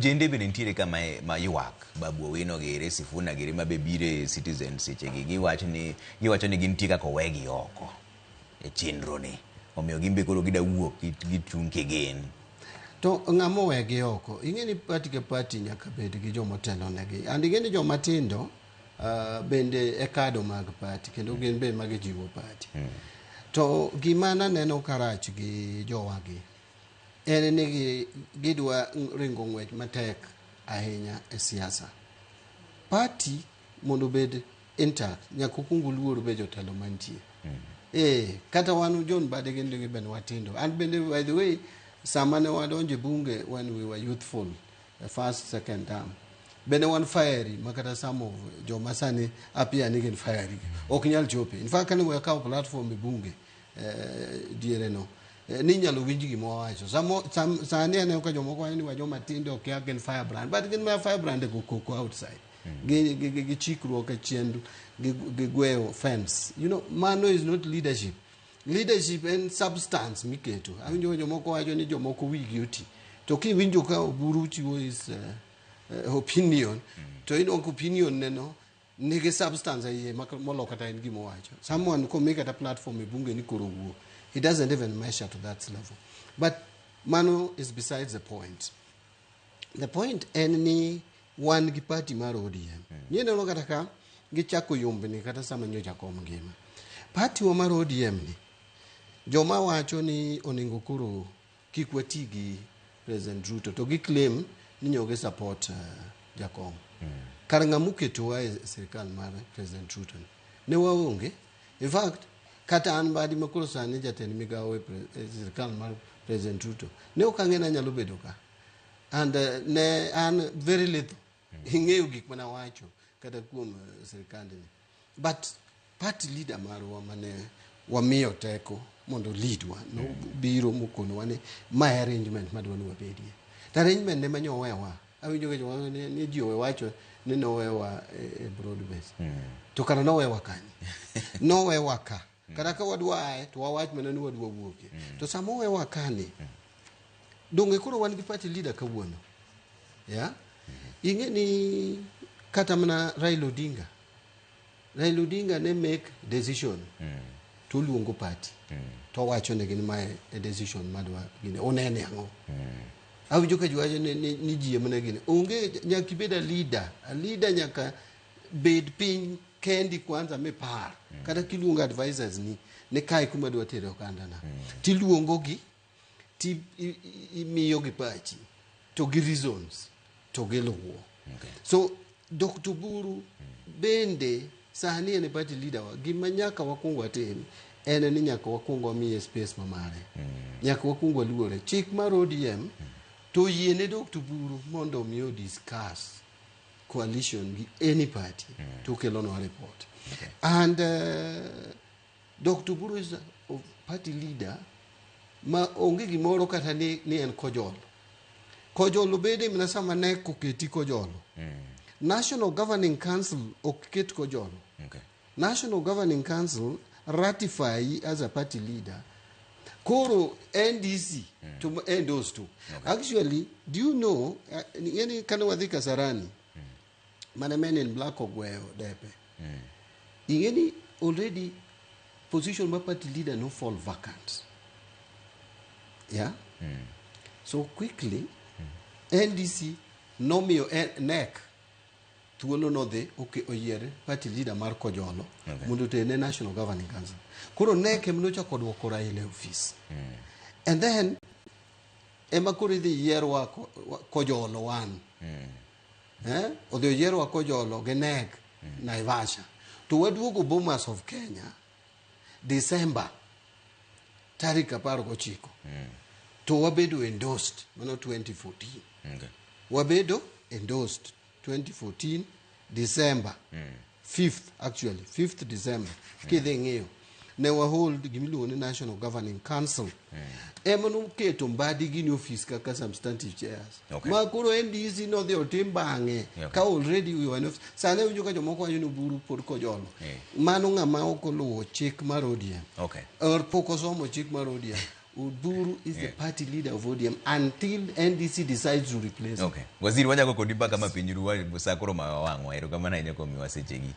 Jende bende nitiere kama ma ywak Babu Owino gere Sifuna gere mabebire citizens sechegi giwacho ni gintie kaka owegi oko e chenro ni omiyo gimbe koro gida wuok gichung' kegen. To ng'amo wegi oko ing'eni party ke party nyaka bed gi joma telo negi and ing'eni joma tindo bende e kado mag party kendo gin be mag jiwo party. To gima naneno karach gi jowagi en ni gidwa ringo ng'wech matek ahinya e siasa. Party mondo bed intact nyaka kungu luor be jotelo mantie. Kata wan John Mbadi gi ben watindo and bende by the way sama ne wadonje bunge when we were youthful the first second term bende wan fiery makata some of joma sani apia nigin fiery ok nyal chope. In fact kan we kawo platform e bunge diere no ni nyalo winji gimo wacho sani ane ka jomoko ni wa joma tindo ok ya gen firebrand but gin ma firebrand go koko outside gi chikruok e chiendu gi gweyo fence. You know, mano is not leadership. Leadership and substance miketo awinjo jomoko wacho ni jomoko wigi oti to kiwinjo ka Oburu chiwo is opinion to in opinion neno nigi substance aye molo kata en gimo wacho. Someone ko make a platform e bunge ni koro wuo, it doesn't even measure to that level. But mano is besides the point. The point en ni wan gi party mar ODM nyene no kata ka gichako yombni kata sama nyocha kom ngima party wa mar ODM ni joma wacho ni oningo koro kik wati gi President Ruto to gi claim ni nyoge support Jakom. Kar ng'amu keto e sirkal mar President Ruto ne waonge. In fact kata an Mbadi makoro sani jatend migawo e sirkal mar President Ruto ne okang'ena nyalo bedo ka and ne an very little ing'eyo gik mana wacho kata kuom sirkande ni but party leader marwa mane wamiyo teko mondo lead wa no biro mukono wane my arrangement madwani wabedie. The arrangement ne manyo wewa awinjo ke joma ni jiwe wacho ni no wewa e broad base to kana no wewa kani no wewa ka kada ka wadwa to wawach mana ni wadwa wuoke to samo wewa kani donge koro wan gi party leader kawuono ya ing'eni kata mana Raila Odinga ne make decision to luongo party to wacho ne gin mae a decision madwa gine onene ang'o awinjo ka jwaje ni jie mane gine onge nyaka bed a leader nyaka bed piny kendi kwanza me par kata kiluongo advisors ni ne kai kuma dwa tere okanda na ti luongo gi ti imiyo gi pachi to gi reasons to gi luwo. So Dr. Buru bende sahani ene party leader wa gima nyaka wakungo atim ene ni nyaka wakungo miye space mamare nyaka wakungo luore chik mar ODM to yiene Dr. Buru mondo miyo discuss coalition gi any party to kelo no report. And Dr. Buru is a party leader ma onge gimoro kata ni en kojolo bede mina sama ne koketi kojolo National Governing Council oket kojolo. National Governing Council ratify as a party leader koro NDC to endorse to. Actually, do you know yani kana wadhika sarani mana men in black ogweyo depe yani already position ma party leader no fall vacant. Yeah. So quickly NDC nomio NEC tuolo no de oyiere party leader mar kojolo mondo tene National Governing Council koro NEC emnocha kodwoko Raila office and then ema koro idhi yierwa kojolo wan odhi yierwa kojolo gi NEC Naivasha to waduogo Bomas of Kenya December tarik 19 to wabedo endorsed mano 2014 wabedo endorsed 2014 December 5th December kidhi ng'iyo ne wa hold gimiluongo ni National Governing Council emano keto Mbadi gini office kaka substantive chairs ma koro NDC no dhi otim bang'e ka already we were sane winjo ka jomoko wacho ni Buru pod kojolo mano ng'ama ok oluwo chik mar ODM or pok osomo chik mar ODM Udhuru is the party leader of ODM until NDC decides to replace him. Okay. Waziri wanyako kodi mpaka mapinjuru wa sakoro mawangwa ero kama na inyako miwasechegi.